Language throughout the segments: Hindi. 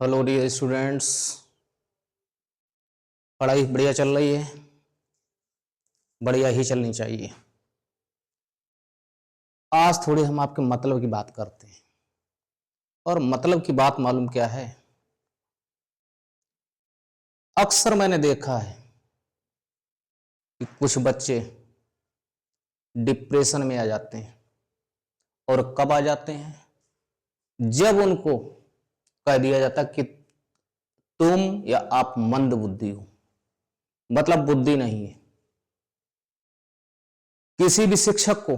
Hello dear students. पढ़ाई बढ़िया चल रही है? बढ़िया ही चलनी चाहिए। आज थोड़ी हम आपके मतलब की बात करते हैं। और मतलब की बात मालूम क्या है? अक्सर मैंने देखा है कि कुछ बच्चे डिप्रेशन में आ जाते हैं। और कब आ जाते हैं? जब उनको कह दिया जाता कि तुम या आप मंद बुद्धि हो, मतलब बुद्धि नहीं है। किसी भी शिक्षक को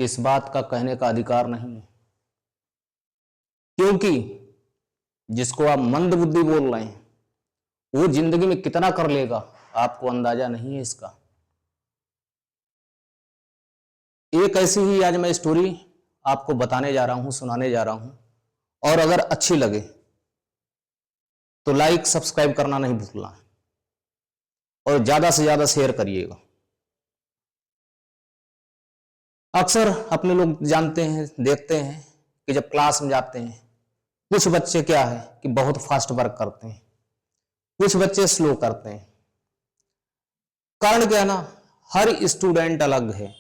इस बात का कहने का अधिकार नहीं है, क्योंकि जिसको आप मंद बुद्धि बोल रहे हैं वो जिंदगी में कितना कर लेगा आपको अंदाजा नहीं है इसका। एक ऐसी ही आज मैं स्टोरी आपको बताने जा रहा हूं, सुनाने जा रहा हूं। और अगर अच्छी लगे तो लाइक सब्सक्राइब करना नहीं भूलना है और ज्यादा से ज्यादा शेयर करिएगा। अक्सर अपने लोग जानते हैं, देखते हैं कि जब क्लास में जाते हैं कुछ बच्चे क्या है कि बहुत फास्ट वर्क करते हैं, कुछ बच्चे स्लो करते हैं। कारण क्या है ना, हर स्टूडेंट अलग है,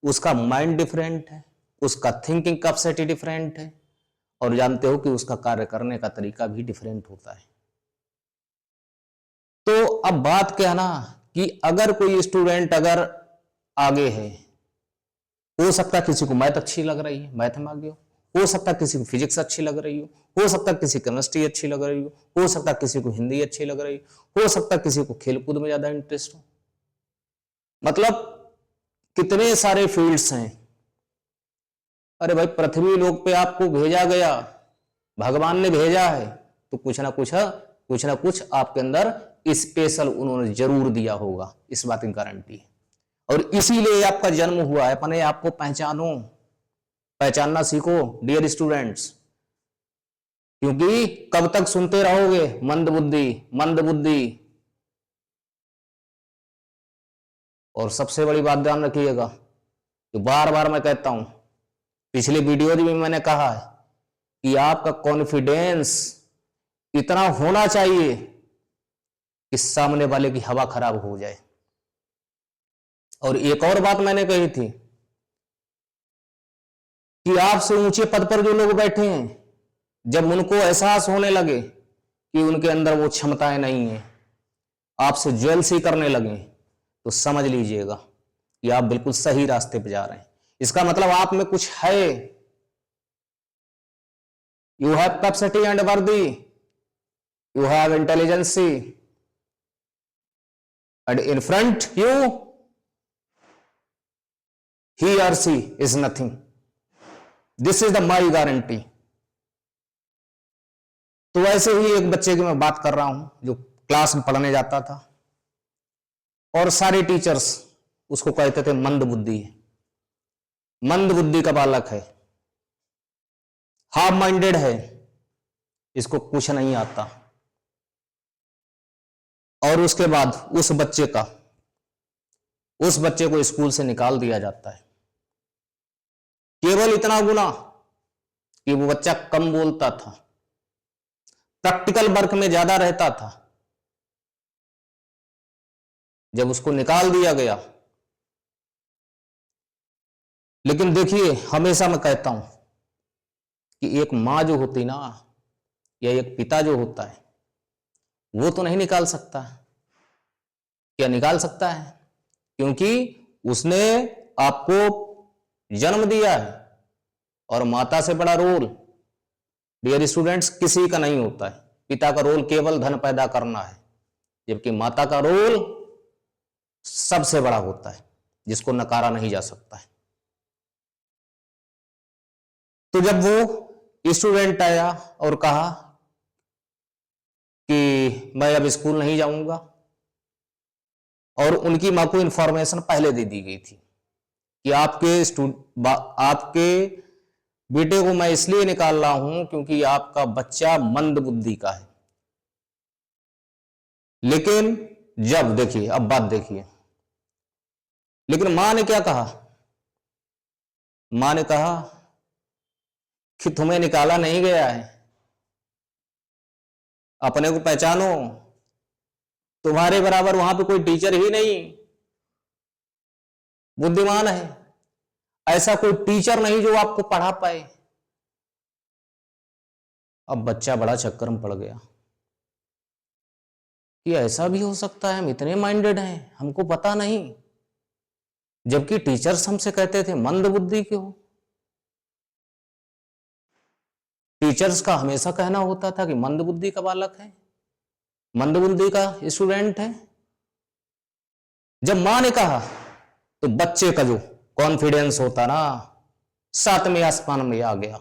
उसका माइंड डिफरेंट है, उसका थिंकिंग कैपेसिटी डिफरेंट है और जानते हो कि उसका कार्य करने का तरीका भी डिफरेंट होता है। तो अब बात क्या है ना कि अगर कोई स्टूडेंट अगर आगे है, हो सकता है किसी को मैथ अच्छी लग रही है, मैथ में आगे हो सकता है किसी को फिजिक्स अच्छी लग रही हो सकता है किसी को केमिस्ट्री अच्छी लग रही हो सकता है किसी को हिंदी अच्छी लग रही हो सकता है किसी को खेलकूद में ज्यादा इंटरेस्ट हो। मतलब कितने सारे फील्ड्स हैं। अरे भाई, पृथ्वी लोक पे आपको भेजा गया, भगवान ने भेजा है, तो कुछ ना कुछ आपके अंदर स्पेशल उन्होंने जरूर दिया होगा, इस बात की गारंटी है। और इसीलिए आपका जन्म हुआ है। अपने आप को पहचानो, पहचानना सीखो डियर स्टूडेंट्स। क्योंकि कब तक सुनते रहोगे मंद बुद्धि मंद बुद्धि। और सबसे बड़ी बात ध्यान रखिएगा, जो बार बार मैं कहता हूं, पिछले वीडियो में मैंने कहा है कि आपका कॉन्फिडेंस इतना होना चाहिए कि सामने वाले की हवा खराब हो जाए। और एक और बात मैंने कही थी कि आपसे ऊंचे पद पर जो लोग बैठे हैं, जब उनको एहसास होने लगे कि उनके अंदर वो क्षमताएं नहीं है, आपसे जेलसी करने लगे, तो समझ लीजिएगा कि आप बिल्कुल सही रास्ते पर जा रहे हैं। इसका मतलब आप में कुछ है। You have capacity and worthy, you have intelligency, and in front you he or she is nothing. This is the my guarantee. तो ऐसे ही एक बच्चे की मैं बात कर रहा हूं जो क्लास में पढ़ने जाता था और सारे टीचर्स उसको कहते थे मंद बुद्धि है, मंद बुद्धि का बालक है, हाफ माइंडेड है, इसको कुछ नहीं आता। और उसके बाद उस बच्चे को स्कूल से निकाल दिया जाता है। केवल इतना गुना कि वो बच्चा कम बोलता था, प्रैक्टिकल वर्क में ज्यादा रहता था। जब उसको निकाल दिया गया, लेकिन देखिए, हमेशा मैं कहता हूं कि एक मां जो होती ना, या एक पिता जो होता है, वो तो नहीं निकाल सकता। क्या निकाल सकता है? क्योंकि उसने आपको जन्म दिया है। और माता से बड़ा रोल डियर स्टूडेंट्स किसी का नहीं होता है। पिता का रोल केवल धन पैदा करना है, जबकि माता का रोल सबसे बड़ा होता है, जिसको नकारा नहीं जा सकता है। तो जब वो स्टूडेंट आया और कहा कि मैं अब स्कूल नहीं जाऊंगा, और उनकी मां को इंफॉर्मेशन पहले दे दी गई थी कि आपके बेटे को मैं इसलिए निकाल रहा हूं क्योंकि आपका बच्चा मंद बुद्धि का है। लेकिन जब देखिए, अब बात देखिए, लेकिन मां ने क्या कहा? मां ने कहा कि तुम्हें निकाला नहीं गया है, अपने को पहचानो। तुम्हारे बराबर वहां पे कोई टीचर ही नहीं बुद्धिमान है, ऐसा कोई टीचर नहीं जो आपको पढ़ा पाए। अब बच्चा बड़ा चक्कर में पड़ गया कि ऐसा भी हो सकता है, हम इतने माइंडेड हैं, हमको पता नहीं, जबकि टीचर्स हमसे कहते थे मंद बुद्धि के हो। टीचर्स का हमेशा कहना होता था कि मंद बुद्धि का बालक है, मंद बुद्धि का स्टूडेंट है। जब मां ने कहा तो बच्चे का जो कॉन्फिडेंस होता ना, 7वें आसमान में आ गया।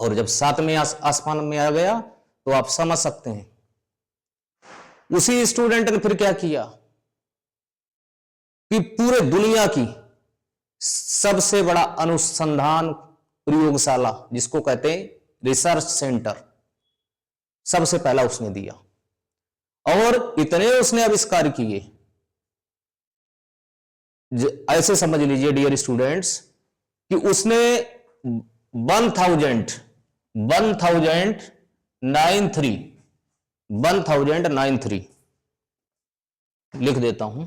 और जब 7वें आसमान में आ गया तो आप समझ सकते हैं उसी स्टूडेंट ने फिर क्या किया कि पूरे दुनिया की सबसे बड़ा अनुसंधान प्रयोगशाला, जिसको कहते हैं रिसर्च सेंटर, सबसे पहला उसने दिया। और इतने उसने आविष्कार किए, ऐसे समझ लीजिए डियर स्टूडेंट्स कि उसने 1093 लिख देता हूं,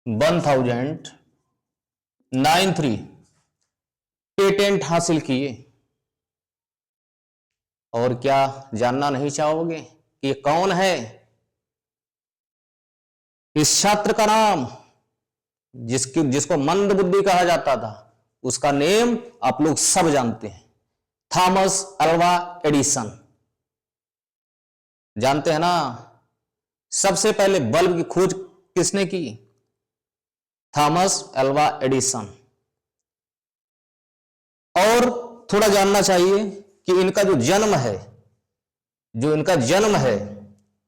1093 पेटेंट हासिल किए। और क्या जानना नहीं चाहोगे कि ये कौन है? इस छात्र का नाम, जिसको मंद बुद्धि कहा जाता था, उसका नेम आप लोग सब जानते हैं, थॉमस अल्वा एडिसन। जानते हैं ना? सबसे पहले बल्ब की खोज किसने की? Thomas Alva Edison. और थोड़ा जानना चाहिए कि इनका जो जन्म है,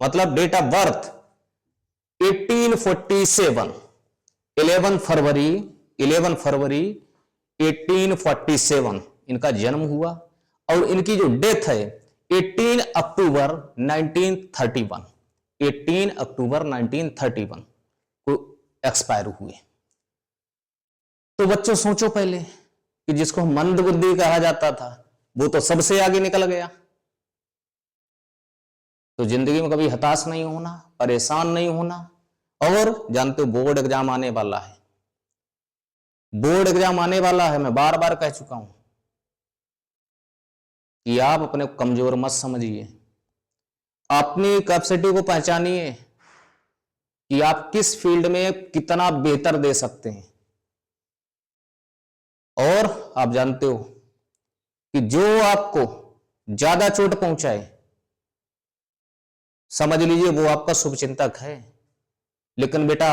मतलब डेट ऑफ बर्थ 1847, 11 फरवरी 1847 इनका जन्म हुआ। और इनकी जो डेथ है 18 अक्टूबर 1931, 18 अक्टूबर 1931 को एक्सपायर हुए। तो बच्चों सोचो पहले कि जिसको मंद बुद्धि कहा जाता था वो तो सबसे आगे निकल गया। तो जिंदगी में कभी हताश नहीं होना, परेशान नहीं होना। और जानते हो बोर्ड एग्जाम आने वाला है, बोर्ड एग्जाम आने वाला है। मैं बार बार कह चुका हूं कि आप अपने को कमजोर मत समझिए, अपनी कैपेसिटी को पहचानिए कि आप किस फील्ड में कितना बेहतर दे सकते हैं। और आप जानते हो कि जो आपको ज्यादा चोट पहुंचाए, समझ लीजिए वो आपका शुभचिंतक है। लेकिन बेटा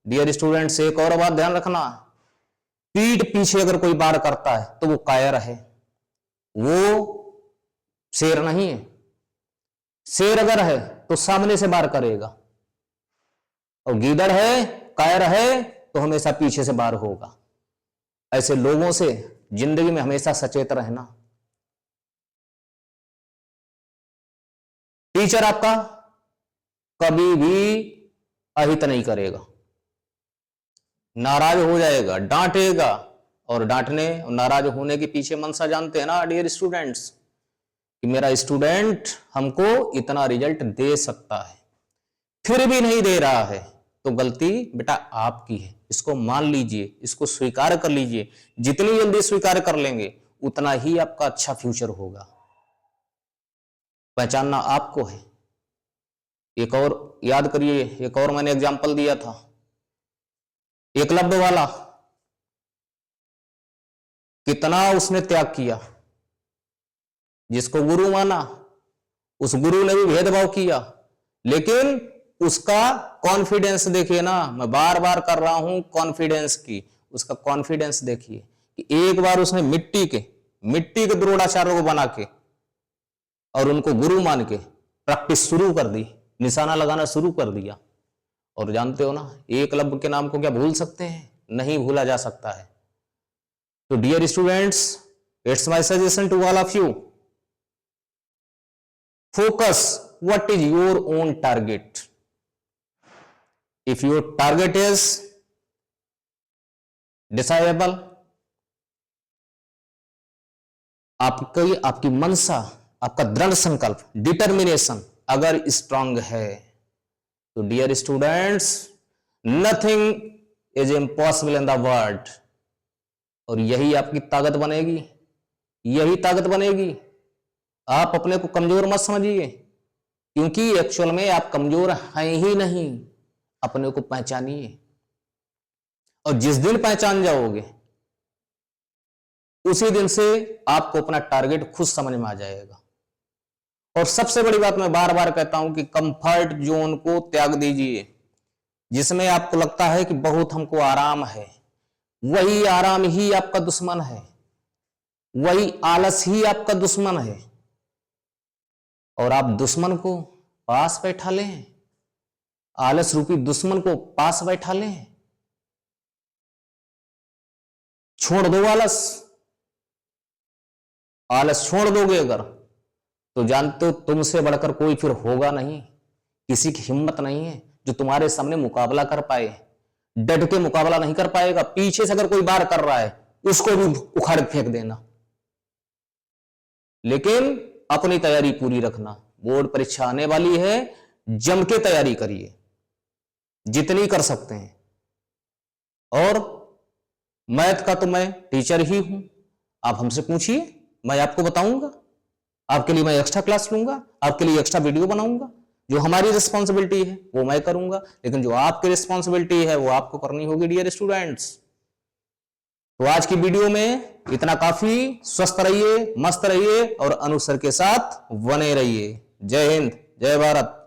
डियर स्टूडेंट्स, एक और बात ध्यान रखना, पीठ पीछे अगर कोई वार करता है तो वो कायर है, वो शेर नहीं है। शेर अगर है तो सामने से वार करेगा, और गीदड़ है, कायर है, तो हमेशा पीछे से वार होगा। ऐसे लोगों से जिंदगी में हमेशा सचेत रहना। टीचर आपका कभी भी अहित नहीं करेगा, नाराज हो जाएगा, डांटेगा। और डांटने और नाराज होने के पीछे मंशा जानते हैं ना डियर स्टूडेंट्स, कि मेरा स्टूडेंट हमको इतना रिजल्ट दे सकता है, फिर भी नहीं दे रहा है, तो गलती बेटा आपकी है। इसको मान लीजिए, इसको स्वीकार कर लीजिए। जितनी जल्दी स्वीकार कर लेंगे उतना ही आपका अच्छा फ्यूचर होगा। पहचानना आपको है। एक और याद करिए, एक और मैंने एग्जाम्पल दिया था, एकलव्य वाला। कितना उसने त्याग किया, जिसको गुरु माना उस गुरु ने भी भेदभाव किया, लेकिन उसका कॉन्फिडेंस देखिए ना, मैं बार बार कर रहा हूं कॉन्फिडेंस की। उसका कॉन्फिडेंस देखिए कि एक बार उसने मिट्टी के द्रोणाचार्यों को बना के और उनको गुरु मान के प्रैक्टिस शुरू कर दी, निशाना लगाना शुरू कर दिया। और जानते हो ना, एकलव्य के नाम को क्या भूल सकते हैं? नहीं भूला जा सकता है। तो dear students, it's my suggestion to all of you, focus what is your own target. If your target is desirable, आपकी मंशा, आपका दृढ़ संकल्प, डिटर्मिनेशन अगर स्ट्रांग है तो dear students, nothing is impossible in the world. और यही आपकी ताकत बनेगी, यही ताकत बनेगी। आप अपने को कमजोर मत समझिए, क्योंकि एक्चुअल में आप कमजोर हैं ही नहीं। अपने को पहचानिए, और जिस दिन पहचान जाओगे उसी दिन से आपको अपना टारगेट खुद समझ में आ जाएगा। और सबसे बड़ी बात मैं बार बार कहता हूं कि कंफर्ट जोन को त्याग दीजिए। जिसमें आपको लगता है कि बहुत हमको आराम है, वही आराम ही आपका दुश्मन है, वही आलस ही आपका दुश्मन है। और आप दुश्मन को पास बैठा लें, आलस रूपी दुश्मन को पास बैठा लें। छोड़ दो आलस। आलस छोड़ दोगे अगर, तो जानते हो तुमसे बढ़कर कोई फिर होगा नहीं। किसी की हिम्मत नहीं है जो तुम्हारे सामने मुकाबला कर पाए। डट के मुकाबला नहीं कर पाएगा। पीछे से अगर कोई वार कर रहा है उसको भी उखाड़ फेंक देना। लेकिन अपनी तैयारी पूरी रखना। बोर्ड परीक्षा आने वाली है, जम के तैयारी करिए जितनी कर सकते हैं। और मैथ का तो मैं टीचर ही हूं, आप हमसे पूछिए, मैं आपको बताऊंगा। आपके लिए मैं एक्स्ट्रा क्लास लूंगा, आपके लिए एक्स्ट्रा वीडियो बनाऊंगा। जो हमारी रिस्पॉन्सिबिलिटी है वो मैं करूंगा, लेकिन जो आपकी रिस्पॉन्सिबिलिटी है वो आपको करनी होगी डियर स्टूडेंट्स। तो आज की वीडियो में इतना काफी। स्वस्थ रहिए, मस्त रहिए और अनुसर के साथ बने रहिए। जय हिंद, जय भारत।